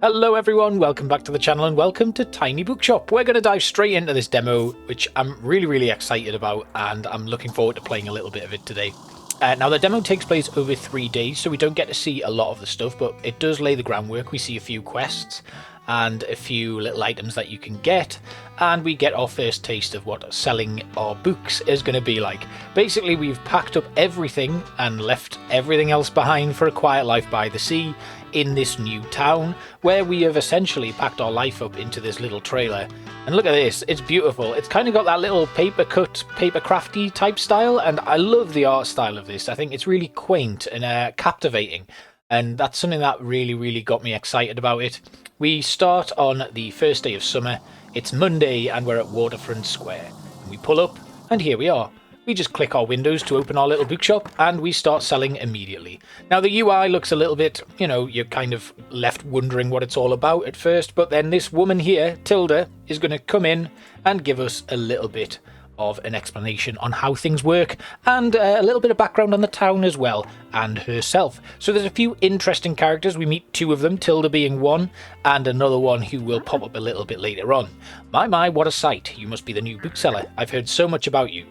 Hello everyone, welcome back to the channel and welcome to Tiny Bookshop. We're going to dive straight into this demo, which I'm really excited about, and I'm looking forward to playing a little bit of it today. Now the demo takes place over 3 days, so we don't get to see a lot of the stuff, but it does lay the groundwork. We see a few quests and a few little items that you can get, and we get our first taste of what selling our books is going to be like. Basically, we've packed up everything and left everything else behind for a quiet life by the sea in this new town, where we have essentially packed our life up into this little trailer. And look at this, it's beautiful. It's kind of got that little paper cut, paper crafty type style, and I love the art style of this. I think it's really quaint and captivating, and that's something that really got me excited about it. We start on the first day of summer. It's Monday and we're at Waterfront Square. We pull up and here we are. We just click our windows to open our little bookshop and we start selling immediately. Now the UI looks a little bit, you're kind of left wondering what it's all about at first, but then this woman here, Tilda, is going to come in and give us a little bit of an explanation on how things work and a little bit of background on the town as well, and herself. So there's a few interesting characters. We meet two of them, Tilda being one and another one who will pop up a little bit later on. My, what a sight. You must be the new bookseller. I've heard so much about you.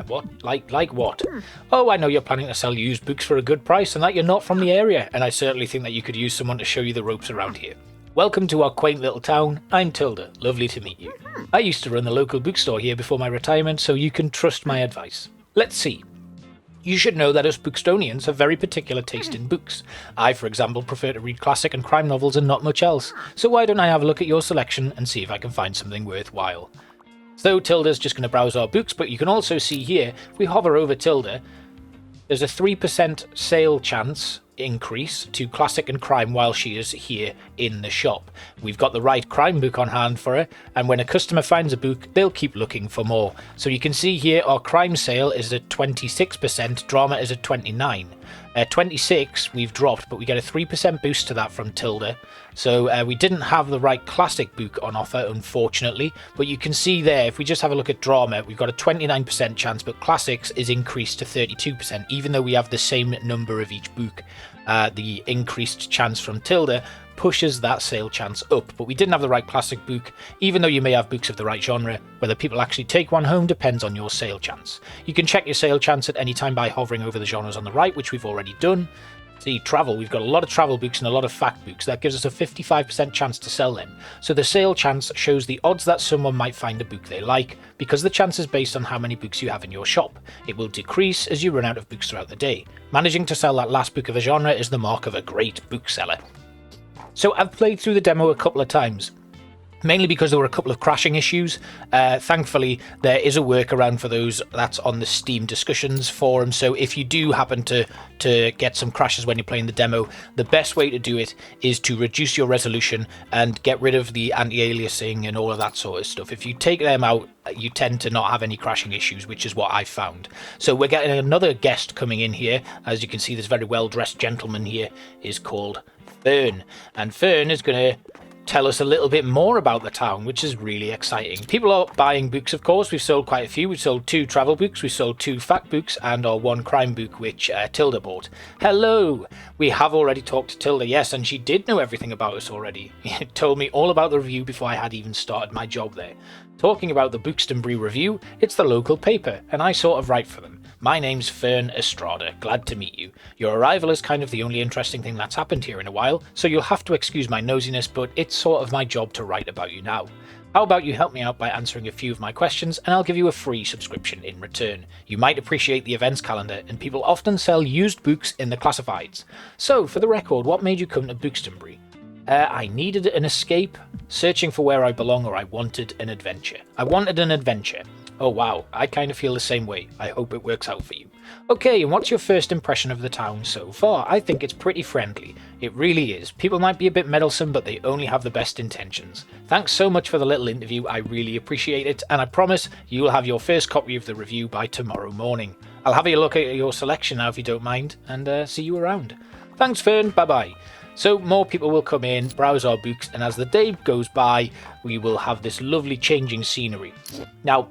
What? Like what? Oh, I know you're planning to sell used books for a good price and that you're not from the area, and I certainly think that you could use someone to show you the ropes around here. Welcome to our quaint little town. I'm Tilda. Lovely to meet you. I used to run the local bookstore here before my retirement, so you can trust my advice. Let's see. You should know that us Bookstonians have very particular taste in books. I, for example, prefer to read classic and crime novels and not much else. So why don't I have a look at your selection and see if I can find something worthwhile. So Tilda's just going to browse our books, but you can also see here, if we hover over Tilda, there's a 3% sale chance increase to classic and crime while she is here in the shop. We've got the right crime book on hand for her, and when a customer finds a book, they'll keep looking for more. So you can see here our crime sale is at 26%, drama is at 29%. 26 we've dropped, but we get a 3% boost to that from Tilda. So we didn't have the right classic book on offer, unfortunately, but you can see there, if we just have a look at drama, we've got a 29% chance, but classics is increased to 32%, even though we have the same number of each book. The increased chance from Tilda pushes that sale chance up, but we didn't have the right classic book. Even though you may have books of the right genre, whether people actually take one home depends on your sale chance. You can check your sale chance at any time by hovering over the genres on the right, which we've already done. See, travel, we've got a lot of travel books and a lot of fact books. That gives us a 55% chance to sell them. So the sale chance shows the odds that someone might find a book they like, because the chance is based on how many books you have in your shop. It will decrease as you run out of books throughout the day. Managing to sell that last book of a genre is the mark of a great bookseller. So I've played through the demo a couple of times, mainly because there were a couple of crashing issues. Thankfully, there is a workaround for those. That's on the Steam discussions forum. So if you do happen to get some crashes when you're playing the demo, the best way to do it is to reduce your resolution and get rid of the anti-aliasing and all of that sort of stuff. If you take them out, you tend to not have any crashing issues, which is what I found. So we're getting another guest coming in here. As you can see, this very well-dressed gentleman here is called Fern, and Fern is going to tell us a little bit more about the town, which is really exciting. People are buying books, of course. We've sold quite a few. We've sold 2 travel books, we've sold 2 fact books, and our 1 crime book, which Tilda bought. Hello! We have already talked to Tilda, yes, and she did know everything about us already. She told me all about the review before I had even started my job there. Talking about the Bookstonbury review, it's the local paper, and I sort of write for them. My name's Fern Estrada, glad to meet you. Your arrival is kind of the only interesting thing that's happened here in a while, so you'll have to excuse my nosiness, but it's sort of my job to write about you now. How about you help me out by answering a few of my questions, and I'll give you a free subscription in return. You might appreciate the events calendar, and people often sell used books in the classifieds. So, for the record, what made you come to Bookstonbury? I needed an escape, searching for where I belong, or I wanted an adventure. I wanted an adventure. Oh wow, I kind of feel the same way. I hope it works out for you. Okay, and what's your first impression of the town so far? I think it's pretty friendly. It really is. People might be a bit meddlesome, but they only have the best intentions. Thanks so much for the little interview, I really appreciate it, and I promise you will have your first copy of the review by tomorrow morning. I'll have a look at your selection now if you don't mind, and see you around. Thanks Fern, bye bye. So more people will come in, browse our books, and as the day goes by, we will have this lovely changing scenery. Now,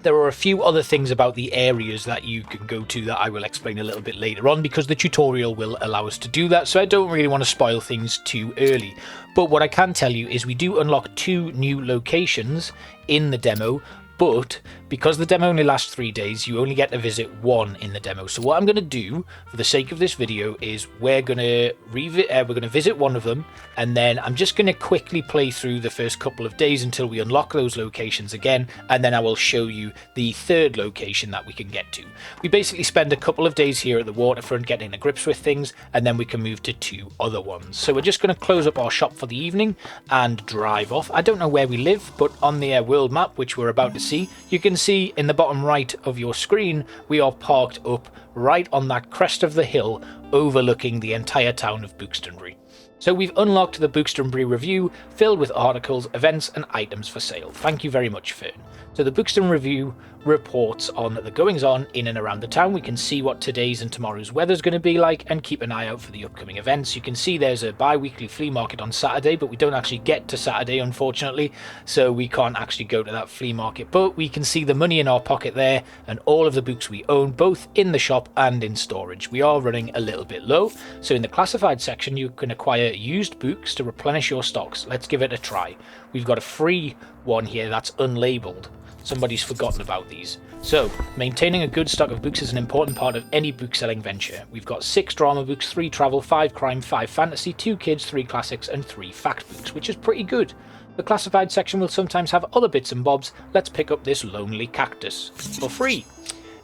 There are a few other things about the areas that you can go to that I will explain a little bit later on, because the tutorial will allow us to do that, so I don't really want to spoil things too early. But what I can tell you is we do unlock 2 new locations in the demo, but because the demo only lasts 3 days, you only get to visit 1 in the demo. So what I'm going to do for the sake of this video is we're going to visit 1 of them, and then I'm just going to quickly play through the first couple of days until we unlock those locations again, and then I will show you the 3rd location that we can get to. We basically spend a couple of days here at the waterfront getting the grips with things, and then we can move to 2 other ones. So we're just going to close up our shop for the evening and drive off. I don't know where we live, but on the world map, which we're about to see, you can see in the bottom right of your screen we are parked up right on that crest of the hill overlooking the entire town of Bookstonbury. So we've unlocked the Bookstonbury review filled with articles, events and items for sale. Thank you very much, Fern. So the Bookstonbury review reports on the goings on in and around the town. We can see what today's and tomorrow's weather's going to be like and keep an eye out for the upcoming events. You can see there's a bi-weekly flea market on Saturday, but we don't actually get to Saturday, unfortunately, so we can't actually go to that flea market. But we can see the money in our pocket there and all of the books we own, both in the shop and in storage. We are running a little bit low, so in the classified section you can acquire used books to replenish your stocks. Let's give it a try. We've got a free one here that's unlabeled. Somebody's forgotten about these. So, maintaining a good stock of books is an important part of any book selling venture. We've got 6 drama books, 3 travel, 5 crime, 5 fantasy, 2 kids, 3 classics and 3 fact books, which is pretty good. The classified section will sometimes have other bits and bobs. Let's pick up this lonely cactus for free.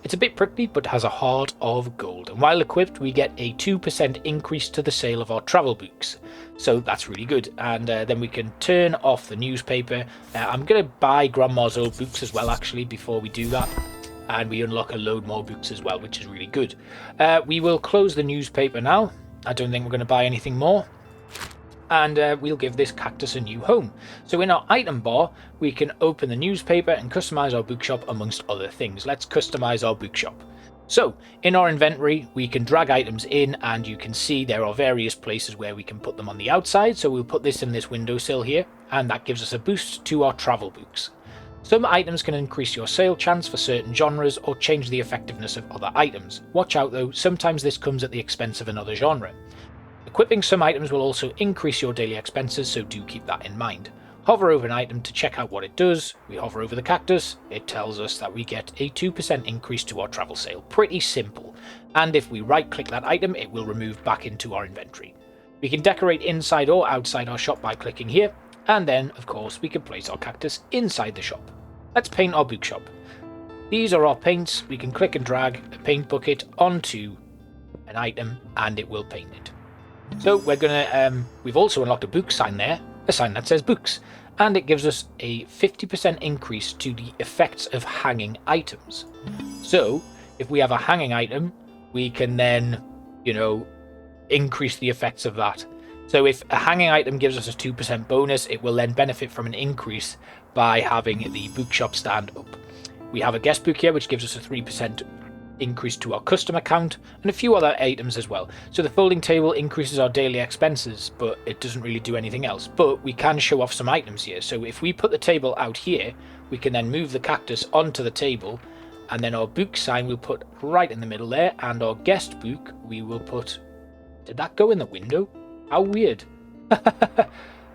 It's a bit prickly but has a heart of gold, and while equipped we get a 2% increase to the sale of our travel books. So that's really good, and then we can turn off the newspaper. I'm going to buy Grandma's old books as well actually before we do that, and we unlock a load more books as well, which is really good. We will close the newspaper now. I don't think we're going to buy anything more. And we'll give this cactus a new home. So in our item bar we can open the newspaper and customize our bookshop amongst other things. Let's customize our bookshop. So in our inventory we can drag items in, and you can see there are various places where we can put them on the outside. So we'll put this in this windowsill here, and that gives us a boost to our travel books. Some items can increase your sale chance for certain genres or change the effectiveness of other items. Watch out though, sometimes this comes at the expense of another genre. Equipping some items will also increase your daily expenses, so do keep that in mind. Hover over an item to check out what it does. We hover over the cactus, it tells us that we get a 2% increase to our travel sale. Pretty simple. And if we right click that item, it will remove back into our inventory. We can decorate inside or outside our shop by clicking here, and then of course we can place our cactus inside the shop. Let's paint our bookshop. These are our paints. We can click and drag a paint bucket onto an item and it will paint it. So we're gonna we've also unlocked a book sign there, a sign that says books, and it gives us a 50% increase to the effects of hanging items. So if we have a hanging item, we can then, you know, increase the effects of that. So if a hanging item gives us a 2% bonus, it will then benefit from an increase by having the bookshop stand up. We have a guest book here which gives us a 3% increase to our customer count, and a few other items as well. So the folding table increases our daily expenses, but it doesn't really do anything else. But we can show off some items here. So if we put the table out here, we can then move the cactus onto the table, and then our book sign we'll put right in the middle there, and our guest book we will put... Did that go in the window? How weird.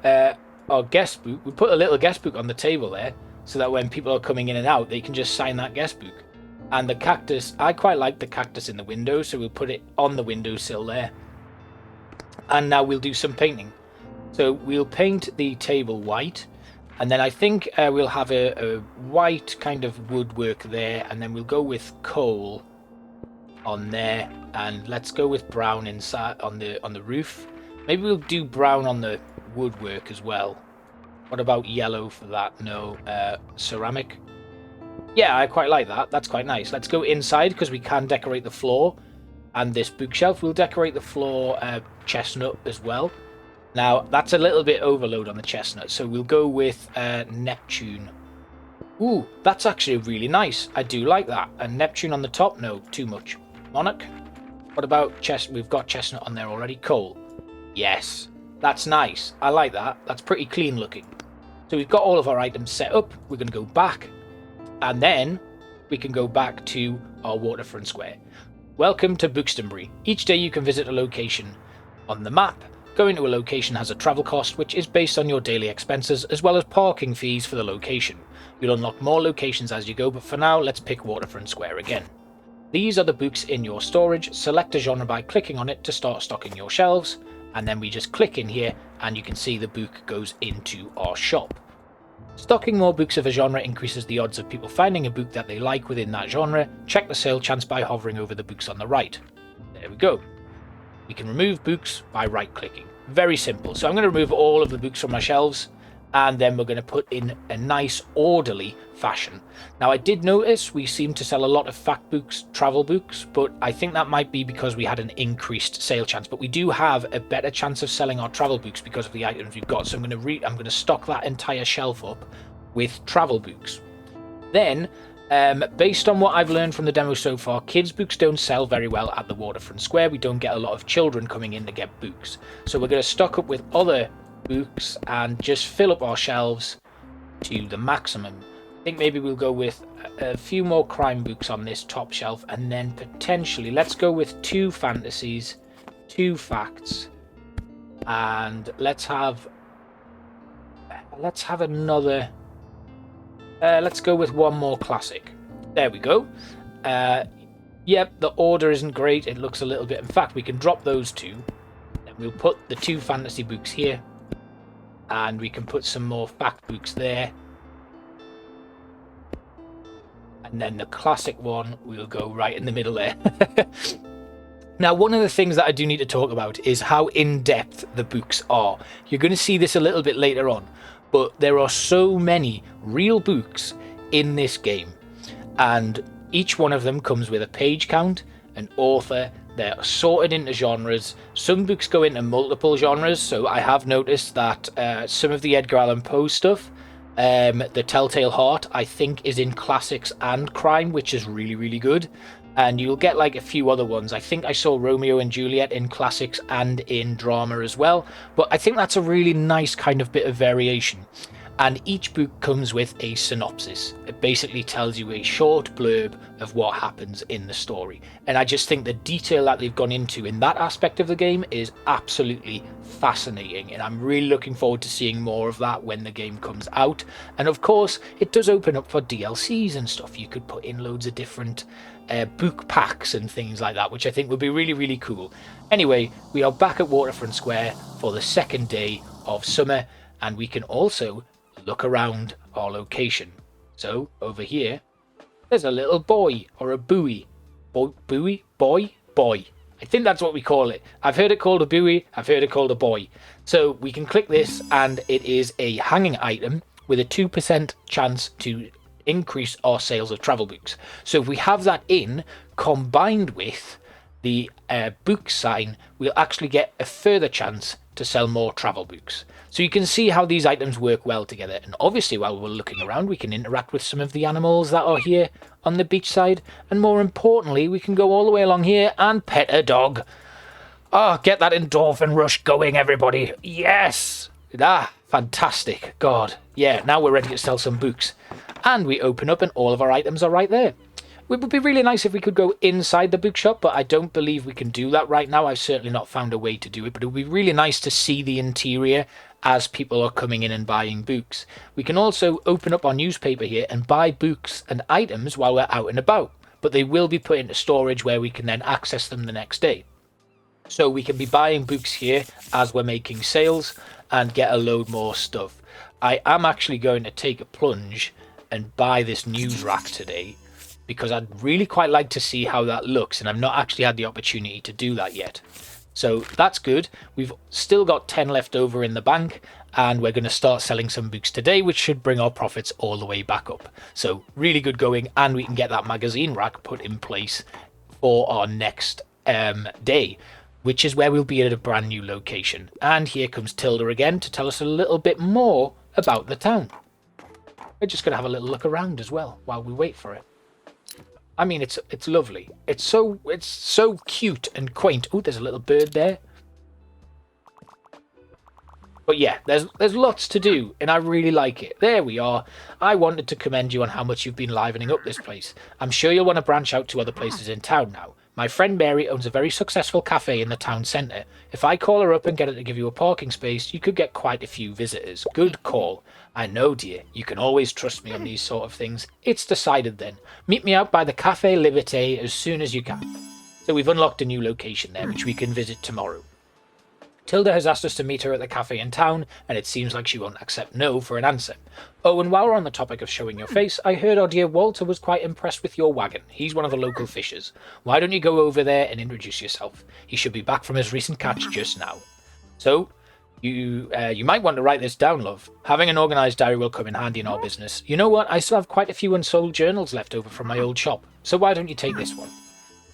Our guest book, we put a little guest book on the table there, so that when people are coming in and out, they can just sign that guest book. And the cactus, I quite like the cactus in the window, so we'll put it on the windowsill there. And now we'll do some painting. So we'll paint the table white, and then I think we'll have a white kind of woodwork there, and then we'll go with coal on there, and let's go with brown inside on the roof. Maybe we'll do brown on the woodwork as well. What about yellow for that? No, ceramic. Yeah, I quite like that. That's quite nice. Let's go inside because we can decorate the floor and this bookshelf. We'll decorate the floor chestnut as well. Now, that's a little bit overload on the chestnut, so we'll go with Neptune. Ooh, that's actually really nice. I do like that. And Neptune on the top? No, too much. Monarch? What about chestnut? We've got chestnut on there already. Coal. Yes, that's nice. I like that. That's pretty clean looking. So we've got all of our items set up. We're going to go back. And then we can go back to our waterfront square. Welcome to Bookstonbury. Each day you can visit a location on the map. Going to a location has a travel cost, which is based on your daily expenses, as well as parking fees for the location. You'll unlock more locations as you go, but for now, let's pick Waterfront Square again. These are the books in your storage. Select a genre by clicking on it to start stocking your shelves, and then we just click in here, and you can see the book goes into our shop. Stocking more books of a genre increases the odds of people finding a book that they like within that genre. Check the sale chance by hovering over the books on the right. There we go. We can remove books by right-clicking. Very simple. So I'm going to remove all of the books from my shelves, and then we're going to put in a nice, orderly fashion. Now, I did notice we seem to sell a lot of fact books, travel books, but I think that might be because we had an increased sale chance. But we do have a better chance of selling our travel books because of the items we've got. So I'm going to stock that entire shelf up with travel books. Then, based on what I've learned from the demo so far, kids' books don't sell very well at the Waterfront Square. We don't get a lot of children coming in to get books. So we're going to stock up with other books and just fill up our shelves to the maximum. I think maybe we'll go with a few more crime books on this top shelf, and then potentially let's go with 2 fantasies, 2 facts, and let's have another. Let's go with 1 more classic. There we go. Yep, the order isn't great. It looks a little bit. In fact, we can drop those 2. Then we'll put the 2 fantasy books here. And we can put some more fact books there. And then the classic one, we'll go right in the middle there. Now, one of the things that I do need to talk about is how in-depth the books are. You're going to see this a little bit later on. But there are so many real books in this game, and each one of them comes with a page count, an author. They're sorted into genres. Some books go into multiple genres, so I have noticed that some of the Edgar Allan Poe stuff, The Telltale Heart, I think is in classics and crime, which is really, really good. And you'll get like a few other ones. I think I saw Romeo and Juliet in classics and in drama as well. But I think that's a really nice kind of bit of variation. And each book comes with a synopsis. It basically tells you a short blurb of what happens in the story. And I just think the detail that they've gone into in that aspect of the game is absolutely fascinating. And I'm really looking forward to seeing more of that when the game comes out. And of course, it does open up for DLCs and stuff. You could put in loads of different book packs and things like that, which I think would be really, really cool. Anyway, we are back at Waterfront Square for the second day of summer. And we can also look around our location. So over here, there's a little boy or a buoy. Boy. I think that's what we call it. I've heard it called a buoy. I've heard it called a boy. So we can click this, and it is a hanging item with a 2% chance to increase our sales of travel books. So if we have that in, combined with the book sign, we'll actually get a further chance to sell more travel books. So you can see how these items work well together. And obviously, while we're looking around, we can interact with some of the animals that are here on the beachside. And more importantly, we can go all the way along here and pet a dog. Oh, get that endorphin rush going, everybody. Yes. Fantastic. God. Yeah, now we're ready to sell some books. And we open up and all of our items are right there. It would be really nice if we could go inside the bookshop, but I don't believe we can do that right now. I've certainly not found a way to do it, but it would be really nice to see the interior as people are coming in and buying books. We can also open up our newspaper here and buy books and items while we're out and about, but they will be put into storage where we can then access them the next day. So we can be buying books here as we're making sales and get a load more stuff. I am actually going to take a plunge and buy this news rack today, because I'd really quite like to see how that looks, and I've not actually had the opportunity to do that yet. So that's good. We've still got 10 left over in the bank, and we're going to start selling some books today, which should bring our profits all the way back up. So really good going, and we can get that magazine rack put in place for our next day, which is where we'll be at a brand new location. And here comes Tilda again to tell us a little bit more about the town. We're just going to have a little look around as well while we wait for it. I mean, it's lovely. It's so cute and quaint. Oh, there's a little bird there. But yeah, there's lots to do, and I really like it. There we are. I wanted to commend you on how much you've been livening up this place. I'm sure you'll want to branch out to other places in town now. My friend Mary owns a very successful cafe in the town centre. If I call her up and get her to give you a parking space, you could get quite a few visitors. Good call. I know, dear. You can always trust me on these sort of things. It's decided then. Meet me out by the Café Liberté as soon as you can. So we've unlocked a new location there, which we can visit tomorrow. Tilda has asked us to meet her at the cafe in town, and it seems like she won't accept no for an answer. Oh, and while we're on the topic of showing your face, I heard our dear Walter was quite impressed with your wagon. He's one of the local fishers. Why don't you go over there and introduce yourself? He should be back from his recent catch just now. So, you might want to write this down, love. Having an organised diary will come in handy in our business. You know what? I still have quite a few unsold journals left over from my old shop, so why don't you take this one?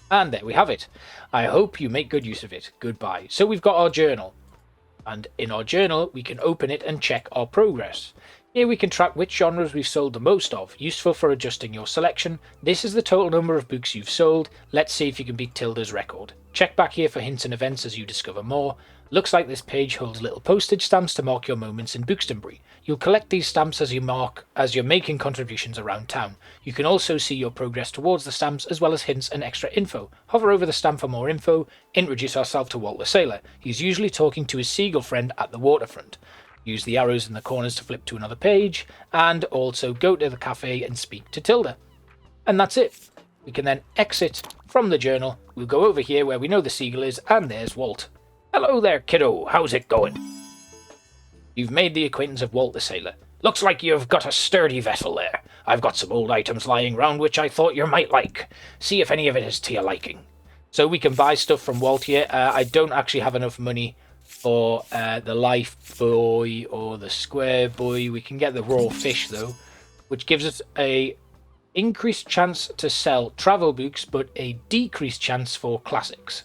And there we have it. I hope you make good use of it. Goodbye. So we've got our journal. And in our journal, we can open it and check our progress. Here we can track which genres we've sold the most of, useful for adjusting your selection. This is the total number of books you've sold. Let's see if you can beat Tilda's record. Check back here for hints and events as you discover more. Looks like this page holds little postage stamps to mark your moments in Bookstonbury. You'll collect these stamps as you're making contributions around town. You can also see your progress towards the stamps as well as hints and extra info. Hover over the stamp for more info. Introduce ourselves to Walt the Sailor. He's usually talking to his seagull friend at the waterfront. Use the arrows in the corners to flip to another page, and also go to the cafe and speak to Tilda. And that's it. We can then exit from the journal. We'll go over here where we know the seagull is, and there's Walt. Hello there, kiddo. How's it going? You've made the acquaintance of Walt the Sailor. Looks like you've got a sturdy vessel there. I've got some old items lying round which I thought you might like. See if any of it is to your liking. So we can buy stuff from Walt here. I don't actually have enough money for the life buoy or the square buoy. We can get the raw fish though, which gives us a increased chance to sell travel books, but a decreased chance for classics.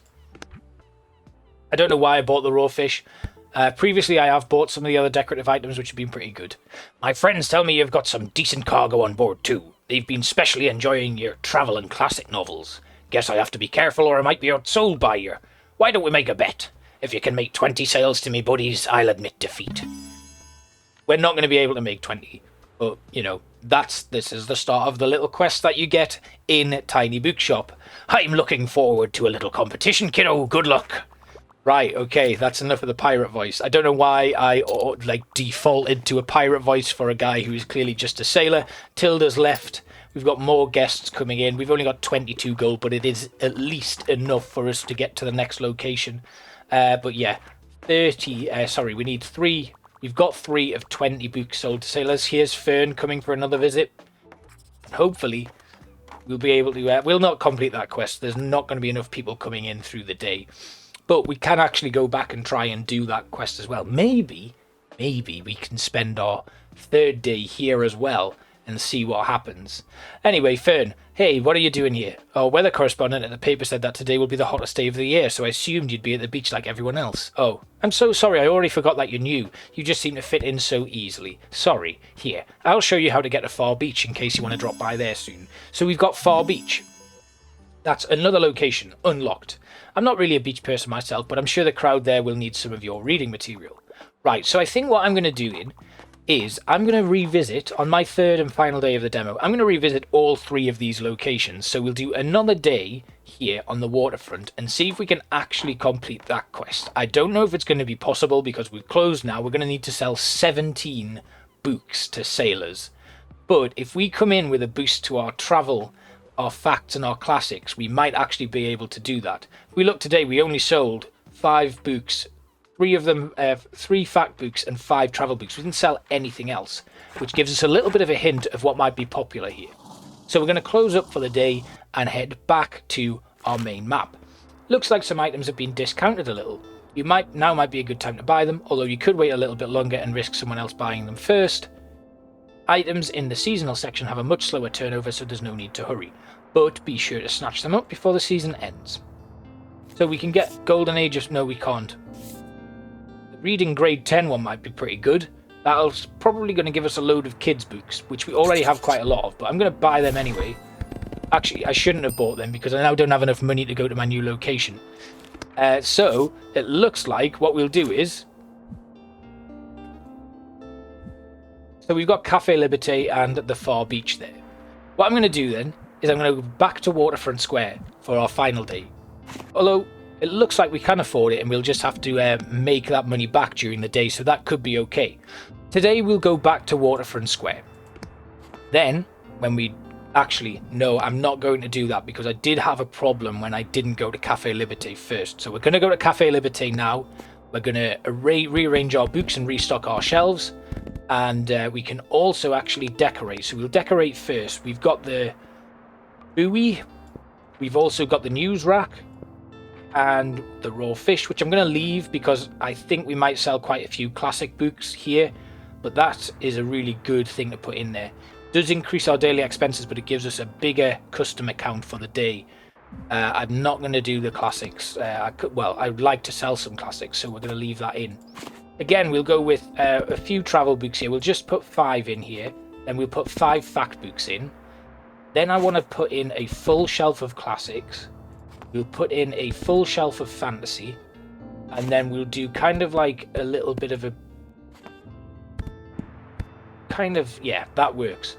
I don't know why I bought the raw fish. Previously, I have bought some of the other decorative items, which have been pretty good. My friends tell me you've got some decent cargo on board too. They've been specially enjoying your travel and classic novels. Guess I have to be careful or I might be outsold by you. Why don't we make a bet? If you can make 20 sales to me buddies, I'll admit defeat. We're not going to be able to make 20. But, you know, this is the start of the little quest that you get in Tiny Bookshop. I'm looking forward to a little competition, kiddo. Good luck. Right, okay, that's enough of the pirate voice. I don't know why I defaulted to a pirate voice for a guy who is clearly just a sailor. Tilda's left. We've got more guests coming in. We've only got 22 gold, but it is at least enough for us to get to the next location. But yeah, we need 3. We've got 3 of 20 books sold to sailors. Here's Fern coming for another visit. Hopefully, we'll be able to... we'll not complete that quest. There's not going to be enough people coming in through the day. But we can actually go back and try and do that quest as well. Maybe we can spend our 3rd day here as well and see what happens. Anyway, Fern, hey, what are you doing here? Our weather correspondent at the paper said that today will be the hottest day of the year, so I assumed you'd be at the beach like everyone else. Oh, I'm so sorry, I already forgot that you're new. You just seem to fit in so easily. Sorry. Here, I'll show you how to get to Far Beach in case you want to drop by there soon. So we've got Far Beach. That's another location, unlocked. I'm not really a beach person myself, but I'm sure the crowd there will need some of your reading material. Right, so I think what I'm going to do is I'm going to revisit, on my 3rd and final day of the demo, I'm going to revisit all 3 of these locations. So we'll do another day here on the waterfront and see if we can actually complete that quest. I don't know if it's going to be possible because we've closed now. We're going to need to sell 17 books to sailors. But if we come in with a boost to our travel, our facts and our classics, we might actually be able to do that. If we look today, we only sold 5 books, 3 of them, 3 fact books and 5 travel books. We didn't sell anything else, which gives us a little bit of a hint of what might be popular here. So we're going to close up for the day and head back to our main map. Looks like some items have been discounted a little. Now might be a good time to buy them, although you could wait a little bit longer and risk someone else buying them first. Items in the seasonal section have a much slower turnover, so there's no need to hurry. But be sure to snatch them up before the season ends. So we can get Golden Age of... No, we can't. The Reading Grade 10 one might be pretty good. That's probably going to give us a load of kids' books, which we already have quite a lot of, but I'm going to buy them anyway. Actually, I shouldn't have bought them because I now don't have enough money to go to my new location. So, it looks like what we'll do is... So we've got Cafe Liberté and the Far Beach there. What I'm going to do then is I'm going to go back to Waterfront Square for our final day. Although it looks like we can afford it and we'll just have to make that money back during the day, so that could be okay. Today we'll go back to Waterfront Square. Then, when we... Actually, no, I'm not going to do that because I did have a problem when I didn't go to Cafe Liberté first. So we're going to go to Cafe Liberté now. We're going to rearrange our books and restock our shelves. And we can also actually decorate. So we'll decorate first. We've got the buoy. We've also got the news rack. And the raw fish, which I'm going to leave because I think we might sell quite a few classic books here. But that is a really good thing to put in there. Does increase our daily expenses, but it gives us a bigger customer count for the day. I'm not going to do the classics. I'd like to sell some classics, so we're going to leave that in. Again, we'll go with a few travel books here. We'll just put 5 in here. Then we'll put 5 fact books in. Then I want to put in a full shelf of classics. We'll put in a full shelf of fantasy. And then we'll do kind of like a little bit of a... yeah, that works.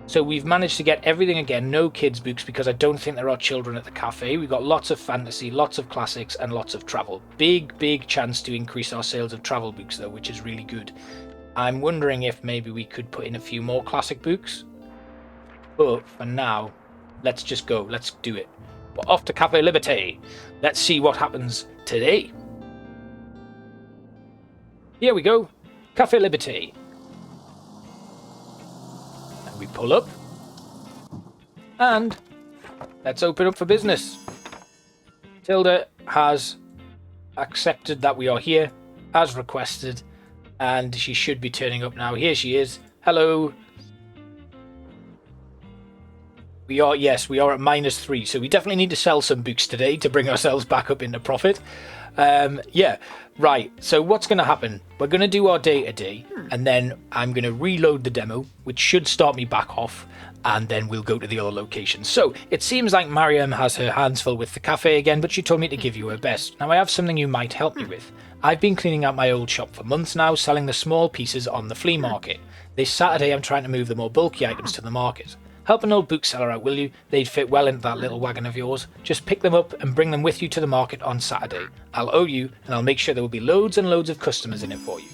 So we've managed to get everything again, no kids books because I don't think there are children at the cafe. We've got lots of fantasy, lots of classics and lots of travel. Big chance to increase our sales of travel books though, which is really good. I'm wondering if maybe we could put in a few more classic books. But for now, let's just go, let's do it. We're off to Cafe Liberté. Let's see what happens today. Here we go, Cafe Liberté. We pull up and let's open up for business. Tilda has accepted that we are here as requested and she should be turning up now. Here she is. Hello. We are at -3, so we definitely need to sell some books today to bring ourselves back up into profit. Yeah, right, so what's going to happen? We're going to do our day to day, and then I'm going to reload the demo, which should start me back off, and then we'll go to the other locations. So, it seems like Mariam has her hands full with the cafe again, but she told me to give you her best. Now, I have something you might help me with. I've been cleaning out my old shop for months now, selling the small pieces on the flea market. This Saturday, I'm trying to move the more bulky items to the market. Help an old bookseller out, will you? They'd fit well into that little wagon of yours. Just pick them up and bring them with you to the market on Saturday. I'll owe you, and I'll make sure there will be loads and loads of customers in it for you.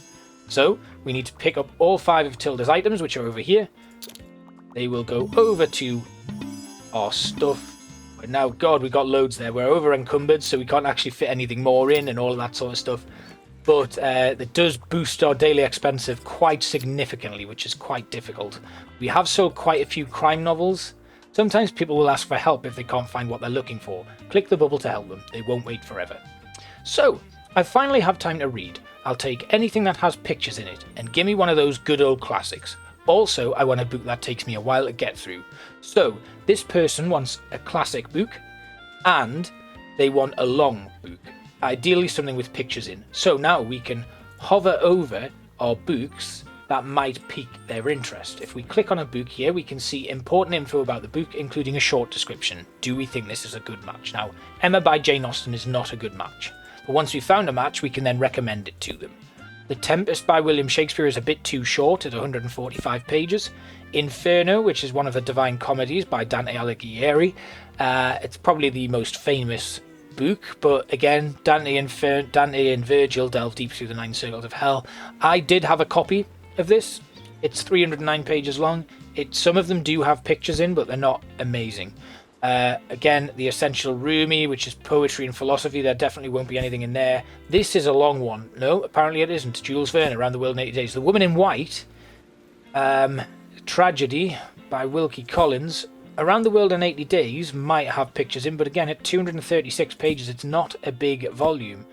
So, we need to pick up all 5 of Tilda's items, which are over here. They will go over to our stuff. But now, God, we've got loads there. We're over encumbered, so we can't actually fit anything more in and all of that sort of stuff. But it does boost our daily expenses quite significantly, which is quite difficult. We have sold quite a few crime novels. Sometimes people will ask for help if they can't find what they're looking for. Click the bubble to help them. They won't wait forever. So, I finally have time to read. I'll take anything that has pictures in it, and give me one of those good old classics. Also, I want a book that takes me a while to get through. So, this person wants a classic book, and they want a long book. Ideally something with pictures in. So now we can hover over our books that might pique their interest. If we click on a book here, we can see important info about the book, including a short description. Do we think this is a good match? Now, Emma by Jane Austen is not a good match. But once we've found a match, we can then recommend it to them. The Tempest by William Shakespeare is a bit too short at 145 pages. Inferno, which is one of the Divine Comedies by Dante Alighieri. It's probably the most famous book, but again, Dante and Virgil delve deep through the 9 circles of hell. I did have a copy of this. It's 309 pages long. Some of them do have pictures in, but they're not amazing. Again, The Essential Rumi, which is poetry and philosophy. There definitely won't be anything in there. This is a long one. No, apparently it isn't. Jules Verne, Around the World in 80 Days. The Woman in White, Tragedy by Wilkie Collins. Around the World in 80 Days might have pictures in, but again, at 236 pages, it's not a big volume.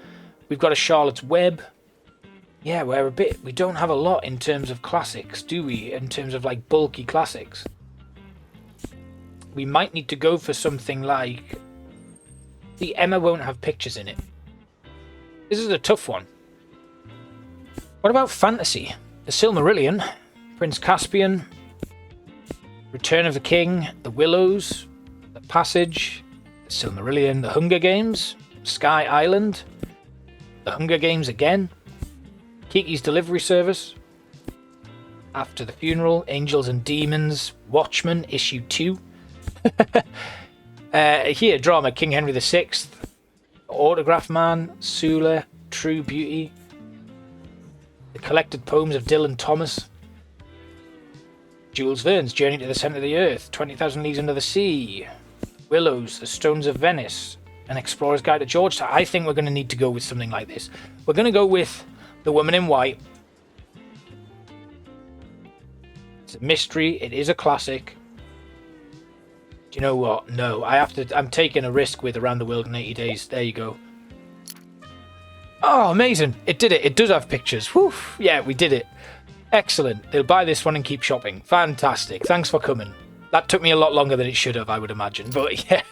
We've got a Charlotte's Web. Yeah, we don't have a lot in terms of classics, do we? In terms of like bulky classics. We might need to go for something like... The Emma won't have pictures in it. This is a tough one. What about fantasy? The Silmarillion, Prince Caspian, Return of the King, The Willows, The Passage, The Silmarillion, The Hunger Games, Sky Island, The Hunger Games again, Kiki's Delivery Service, After the Funeral, Angels and Demons, Watchmen, issue 2. Here, drama, King Henry VI, Autograph Man, Sula, True Beauty, The Collected Poems of Dylan Thomas, Jules Verne's Journey to the Centre of the Earth, 20,000 Leagues Under the Sea, Willows, The Stones of Venice, An Explorer's Guide to Georgetown. I think we're going to need to go with something like this. We're going to go with The Woman in White. It's a mystery. It is a classic. Do you know what? No, I'm taking a risk with Around the World in 80 Days. There you go. Oh, amazing. It did it. It does have pictures. Whew. Yeah, we did it. Excellent. They'll buy this one and keep shopping. Fantastic. Thanks for coming. That took me a lot longer than it should have, I would imagine. But yeah,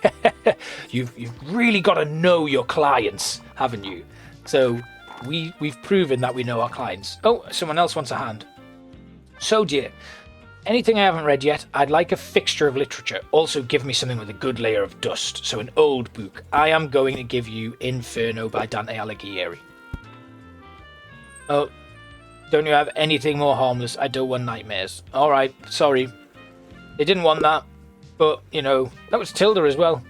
you've really got to know your clients, haven't you? So we've proven that we know our clients. Oh, someone else wants a hand. So dear, anything I haven't read yet, I'd like a fixture of literature. Also give me something with a good layer of dust. So an old book. I am going to give you Inferno by Dante Alighieri. Oh, don't you have anything more harmless? I don't want nightmares. Alright, sorry. They didn't want that. But, you know, that was Tilda as well.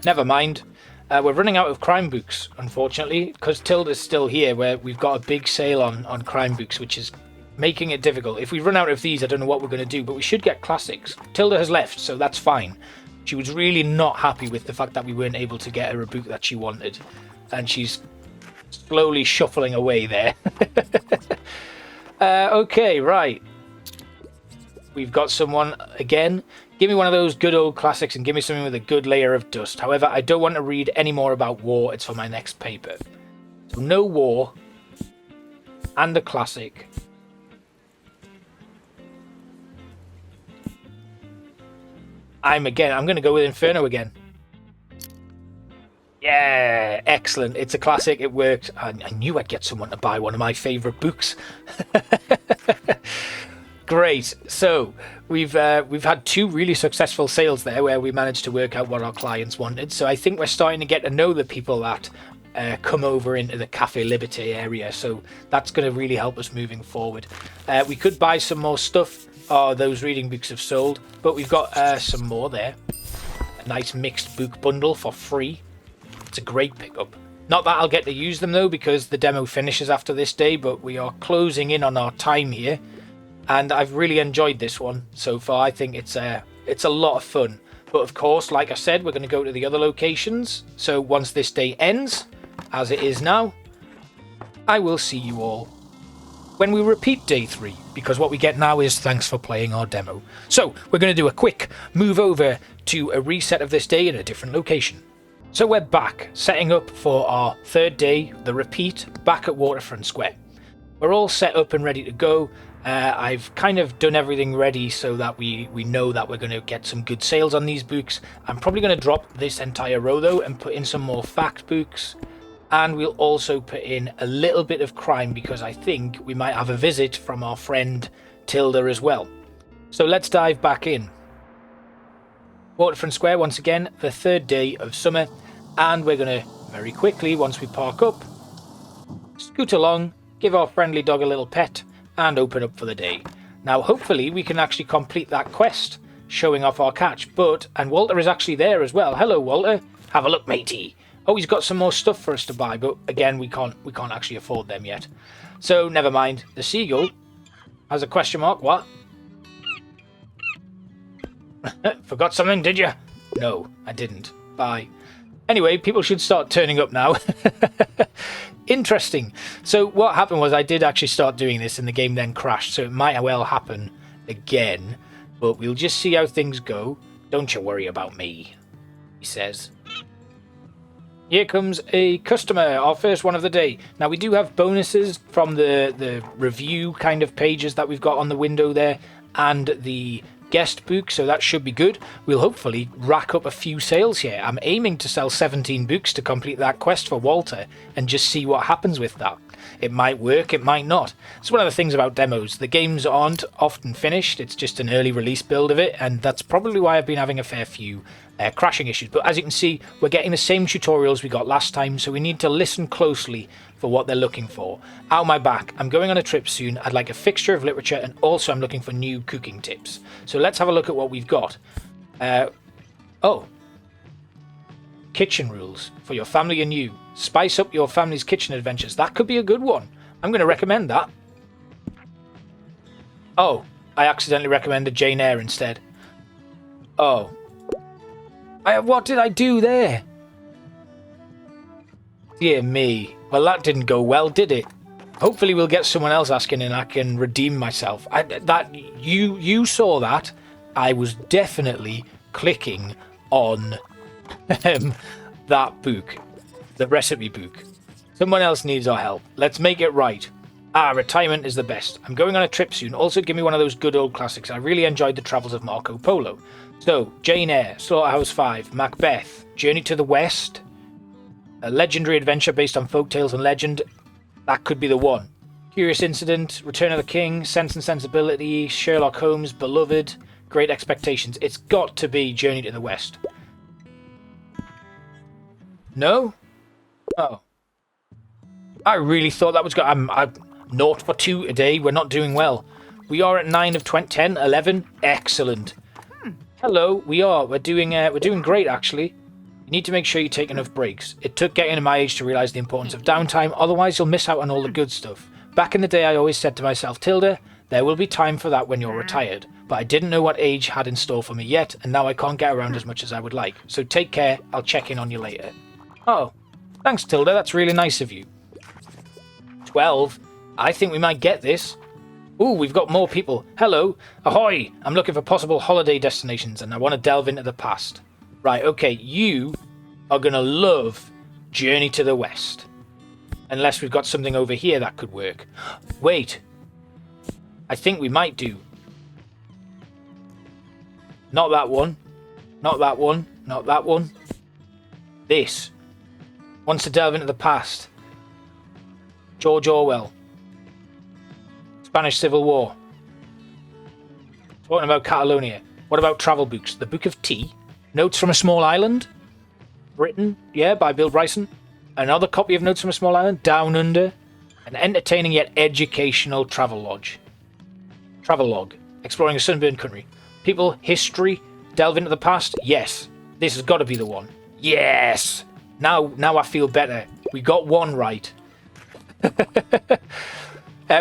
Never mind. We're running out of crime books, unfortunately, because Tilda's still here, where we've got a big sale on crime books, which is making it difficult. If we run out of these, I don't know what we're going to do, but we should get classics. Tilda has left, so that's fine. She was really not happy with the fact that we weren't able to get her a book that she wanted, and she's slowly shuffling away there. Okay, right. We've got someone again. Give me one of those good old classics and give me something with a good layer of dust. However, I don't want to read any more about war. It's for my next paper. So no war and a classic. I'm going to go with Inferno again. Yeah, excellent. It's a classic. It worked. I knew I'd get someone to buy one of my favourite books. Great. So we've had 2 really successful sales there where we managed to work out what our clients wanted. So I think we're starting to get to know the people that come over into the Cafe Liberté area. So that's going to really help us moving forward. We could buy some more stuff. Oh, those reading books have sold, but we've got some more there. A nice mixed book bundle for free. It's a great pickup. Not that I'll get to use them though, because the demo finishes after this day, but we are closing in on our time here. And I've really enjoyed this one so far. I think it's a lot of fun. But of course, like I said, we're going to go to the other locations. So once this day ends, as it is now, I will see you all when we repeat day 3. Because what we get now is thanks for playing our demo. So we're going to do a quick move over to a reset of this day in a different location. So we're back, setting up for our 3rd day, the repeat, back at Waterfront Square. We're all set up and ready to go. I've kind of done everything ready so that we know that we're going to get some good sales on these books. I'm probably going to drop this entire row though and put in some more fact books. And we'll also put in a little bit of crime because I think we might have a visit from our friend Tilda as well. So let's dive back in. Waterfront Square once again, the 3rd day of summer. And we're going to very quickly, once we park up, scoot along, give our friendly dog a little pet, and open up for the day. Now hopefully we can actually complete that quest, showing off our catch, and Walter is actually there as well. Hello Walter, have a look matey. Oh, he's got some more stuff for us to buy, but again we can't actually afford them yet. So never mind. The seagull has a question mark. What? Forgot something, did you? No, I didn't. Bye. Anyway, people should start turning up now. Interesting. So what happened was I did actually start doing this and the game then crashed, so it might well happen again. But we'll just see how things go. Don't you worry about me, he says. Here comes a customer, our first one of the day. Now we do have bonuses from the review kind of pages that we've got on the window there and the guest book, so that should be good. We'll hopefully rack up a few sales here. I'm aiming to sell 17 books to complete that quest for Walter and just see what happens with that. It might work, it might not. It's one of the things about demos. The games aren't often finished. It's just an early release build of it, and that's probably why I've been having a fair few crashing issues. But as you can see, we're getting the same tutorials we got last time, so we need to listen closely for what they're looking for. Out my back, I'm going on a trip soon. I'd like a fixture of literature, and also I'm looking for new cooking tips. So let's have a look at what we've got. Oh. Kitchen rules for your family and you. Spice up your family's kitchen adventures. That could be a good one. I'm going to recommend that. Oh, I accidentally recommended Jane Eyre instead. Oh. What did I do there? Dear me. Well, that didn't go well, did it? Hopefully we'll get someone else asking and I can redeem myself. You saw that. I was definitely clicking on that book. The recipe book. Someone else needs our help. Let's make it right. Retirement is the best. I'm going on a trip soon. Also, give me one of those good old classics. I really enjoyed the travels of Marco Polo. So, Jane Eyre, Slaughterhouse 5, Macbeth, Journey to the West, a legendary adventure based on folktales and legend. That could be the one. Curious Incident, Return of the King, Sense and Sensibility, Sherlock Holmes, Beloved, Great Expectations. It's got to be Journey to the West. No? Oh. I really thought that was good. I'm 0 for 2 today. We're not doing well. We are at 9 of 20, 10, 11. Excellent. Hello, we are. We're doing great, actually. You need to make sure you take enough breaks. It took getting to my age to realise the importance of downtime, otherwise you'll miss out on all the good stuff. Back in the day, I always said to myself, Tilda, there will be time for that when you're retired. But I didn't know what age had in store for me yet, and now I can't get around as much as I would like. So take care. I'll check in on you later. Oh, thanks, Tilda. That's really nice of you. 12. I think we might get this. Ooh, we've got more people. Hello. Ahoy. I'm looking for possible holiday destinations and I want to delve into the past. Right, okay. You are going to love Journey to the West. Unless we've got something over here that could work. Wait. I think we might do. Not that one. Not that one. Not that one. This. Wants to delve into the past. George Orwell. Spanish Civil War. Talking about Catalonia. What about travel books? The Book of Tea. Notes from a Small Island. Britain. Yeah, by Bill Bryson. Another copy of Notes from a Small Island. Down Under. An entertaining yet educational travel log. Exploring a sunburned country. People, history, delve into the past. Yes. This has got to be the one. Yes. Now I feel better. We got one right.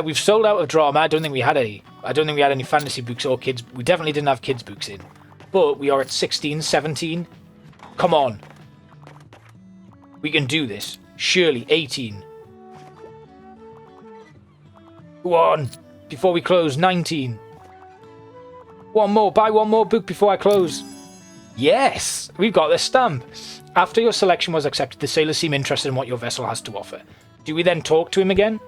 We've sold out of drama. I don't think we had any. I don't think we had any fantasy books or kids. We definitely didn't have kids books in. But we are at 16, 17. Come on. We can do this. Surely, 18. Go on. Before we close, 19. One more. Buy one more book before I close. Yes. We've got the stamp. After your selection was accepted, the sailors seem interested in what your vessel has to offer. Do we then talk to him again?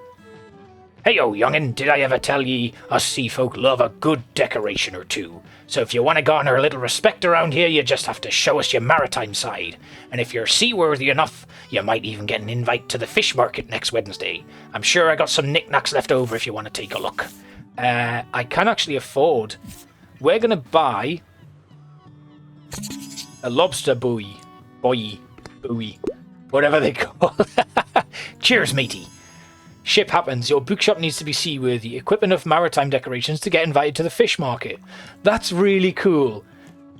Hey-o, young'un, did I ever tell ye, us sea folk love a good decoration or two. So if you want to garner a little respect around here, you just have to show us your maritime side. And if you're seaworthy enough, you might even get an invite to the fish market next Wednesday. I'm sure I got some knickknacks left over if you want to take a look. I can actually afford. We're going to buy a lobster buoy, whatever they call it. Cheers, matey. Ship happens. Your bookshop needs to be seaworthy. Equip enough maritime decorations to get invited to the fish market. That's really cool.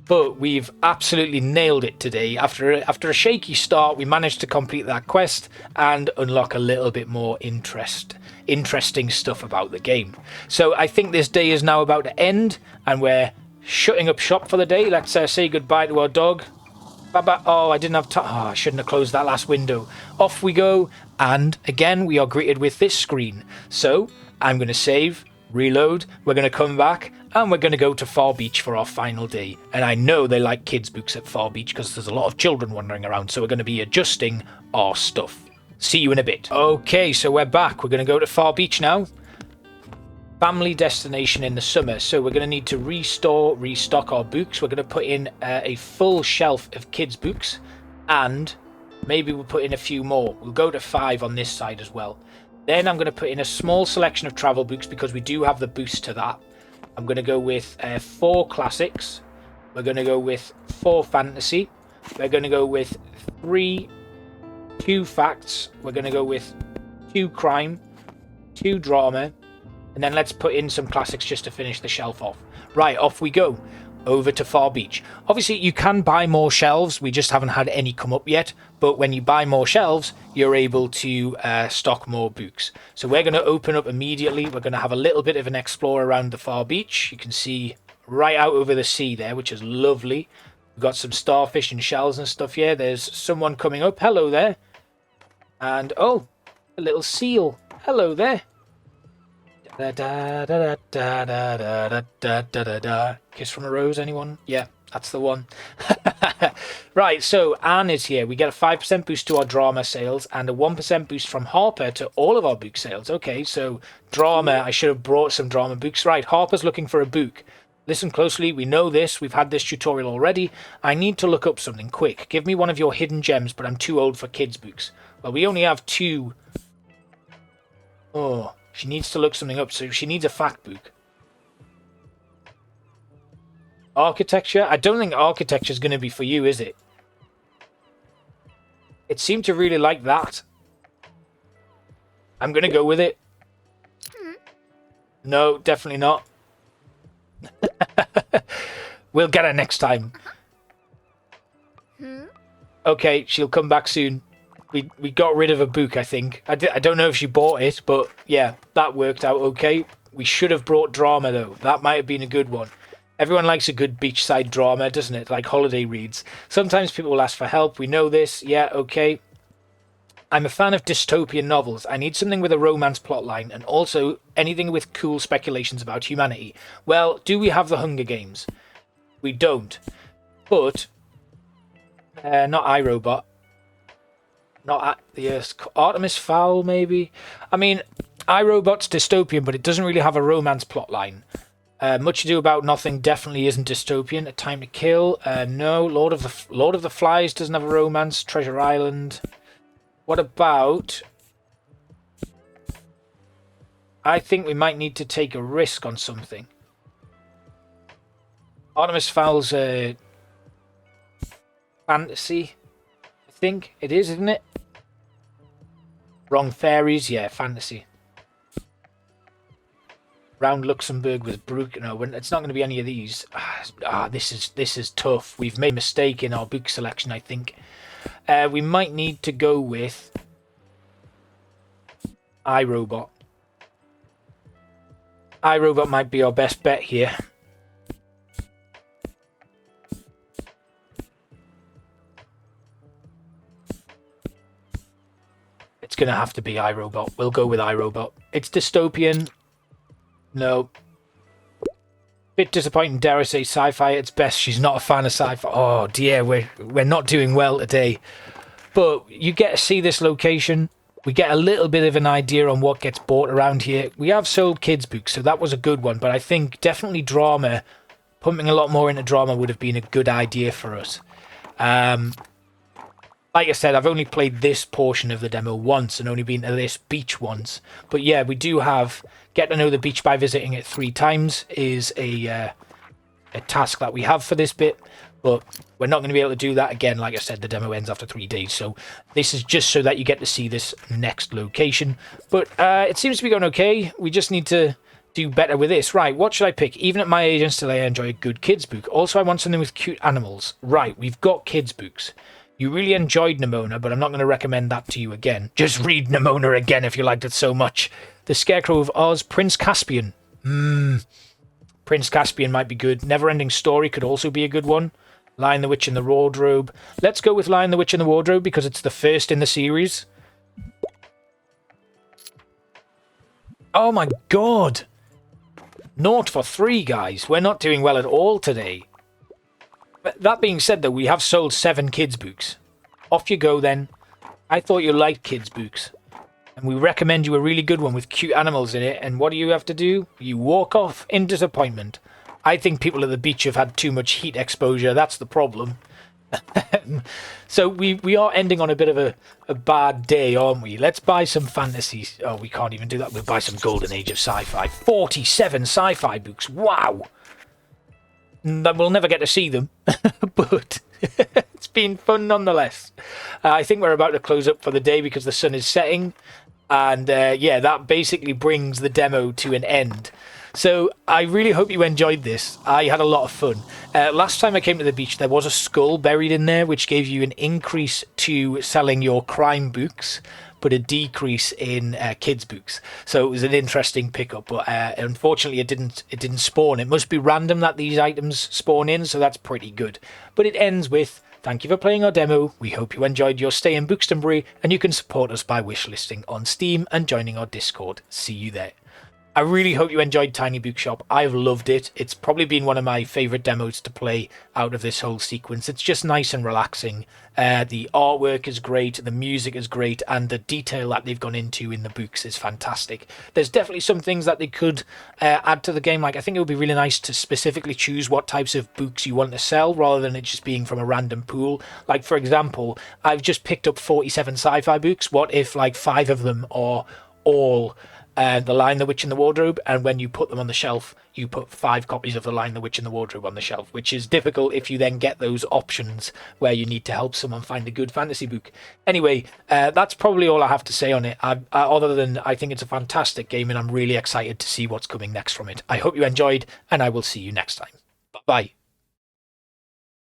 But we've absolutely nailed it today. After a shaky start, we managed to complete that quest and unlock a little bit more interesting stuff about the game. So I think this day is now about to end, and we're shutting up shop for the day. Let's say goodbye to our dog. Bye-bye. Oh, I didn't have time. Oh, I shouldn't have closed that last window. Off we go. And again, we are greeted with this screen. So I'm going to save, reload. We're going to come back and we're going to go to Far Beach for our final day. And I know they like kids' books at Far Beach because there's a lot of children wandering around. So we're going to be adjusting our stuff. See you in a bit. Okay, so we're back. We're going to go to Far Beach now. Family destination in the summer, so we're going to need to restock our books. We're going to put in a full shelf of kids' books, and maybe we'll put in a few more. We'll go to 5 on this side as well. Then I'm going to put in a small selection of travel books because we do have the boost to that. I'm going to go with 4 classics. We're going to go with 4 fantasy. We're going to go with 2 facts. We're going to go with 2 crime, 2 drama, and then let's put in some classics just to finish the shelf off. Right, off we go. Over to Far Beach. Obviously, you can buy more shelves. We just haven't had any come up yet. But when you buy more shelves, you're able to stock more books. So we're going to open up immediately. We're going to have a little bit of an explore around the Far Beach. You can see right out over the sea there, which is lovely. We've got some starfish and shells and stuff here. There's someone coming up. Hello there. And, oh, a little seal. Hello there. Da, da, da, da, da, da, da, da, da. Kiss from a Rose, anyone? Yeah, that's the one. Right, so Anne is here. We get a 5% boost to our drama sales and a 1% boost from Harper to all of our book sales. Okay, so drama. I should have brought some drama books. Right, Harper's looking for a book. Listen closely. We know this. We've had this tutorial already. I need to look up something quick. Give me one of your hidden gems, but I'm too old for kids' books. Well, we only have 2. Oh, she needs to look something up, so she needs a fact book. Architecture? I don't think architecture is going to be for you, is it? It seemed to really like that. I'm going to go with it. No, definitely not. We'll get her next time. Okay, she'll come back soon. We got rid of a book, I think. I don't know if she bought it, but yeah, that worked out okay. We should have brought drama, though. That might have been a good one. Everyone likes a good beachside drama, doesn't it? Like holiday reads. Sometimes people will ask for help. We know this. Yeah, okay. I'm a fan of dystopian novels. I need something with a romance plotline and also anything with cool speculations about humanity. Well, do we have the Hunger Games? We don't. But, not iRobot. Not at the Earth. Artemis Fowl, maybe? I mean, iRobot's dystopian, but it doesn't really have a romance plotline. Much Ado About Nothing definitely isn't dystopian. A Time to Kill, no. Lord of the Flies doesn't have a romance. Treasure Island. What about... I think we might need to take a risk on something. Artemis Fowl's fantasy. I think it is, isn't it? Wrong Fairies, yeah, fantasy. Round Luxembourg with Brooke. No, it's not going to be any of these. This is tough. We've made a mistake in our book selection, I think. We might need to go with iRobot. iRobot might be our best bet here. It's going to have to be iRobot. We'll go with iRobot. It's dystopian. No. Bit disappointing, dare I say, sci-fi at its best. She's not a fan of sci-fi. Oh dear, we're not doing well today. But you get to see this location. We get a little bit of an idea on what gets bought around here. We have sold kids' books, so that was a good one. But I think definitely drama, pumping a lot more into drama would have been a good idea for us. Like I said, I've only played this portion of the demo once and only been to this beach once. But yeah, we do have get to know the beach by visiting it 3 times is a task that we have for this bit. But we're not going to be able to do that again. Like I said, the demo ends after 3 days. So this is just so that you get to see this next location. But it seems to be going okay. We just need to do better with this. Right, what should I pick? Even at my age and still I enjoy a good kids book. Also, I want something with cute animals. Right, we've got kids books. You really enjoyed Nimona, but I'm not going to recommend that to you again. Just read Nimona again if you liked it so much. The Scarecrow of Oz, Prince Caspian. Prince Caspian might be good. Neverending Story could also be a good one. Lion the Witch in the Wardrobe. Let's go with Lion the Witch in the Wardrobe because it's the first in the series. Oh my god! 0 for 3, guys. We're not doing well at all today. But that being said, though, we have sold 7 kids' books. Off you go, then. I thought you liked kids' books. And we recommend you a really good one with cute animals in it. And what do you have to do? You walk off in disappointment. I think people at the beach have had too much heat exposure. That's the problem. So we are ending on a bit of a bad day, aren't we? Let's buy some fantasy. Oh, we can't even do that. We'll buy some Golden Age of Sci-Fi. 47 sci-fi books. Wow. We'll never get to see them, but it's been fun nonetheless. I think we're about to close up for the day because the sun is setting. And yeah, that basically brings the demo to an end. So I really hope you enjoyed this. I had a lot of fun. Last time I came to the beach, there was a skull buried in there, which gave you an increase to selling your crime books, but a decrease in kids' books. So it was an interesting pickup, but unfortunately it didn't spawn. It must be random that these items spawn in, so that's pretty good. But it ends with, thank you for playing our demo. We hope you enjoyed your stay in Bookstonbury, and you can support us by wishlisting on Steam and joining our Discord. See you there. I really hope you enjoyed Tiny Bookshop. I've loved it. It's probably been one of my favourite demos to play out of this whole sequence. It's just nice and relaxing. The artwork is great, the music is great, and the detail that they've gone into in the books is fantastic. There's definitely some things that they could add to the game. Like, I think it would be really nice to specifically choose what types of books you want to sell rather than it just being from a random pool. Like, for example, I've just picked up 47 sci-fi books. What if, like, 5 of them are all The Lion, the Witch and the Wardrobe, and when you put them on the shelf, you put 5 copies of The Lion, the Witch and the Wardrobe on the shelf, which is difficult if you then get those options where you need to help someone find a good fantasy book. Anyway, that's probably all I have to say on it, other than I think it's a fantastic game and I'm really excited to see what's coming next from it. I hope you enjoyed, and I will see you next time. Bye-bye.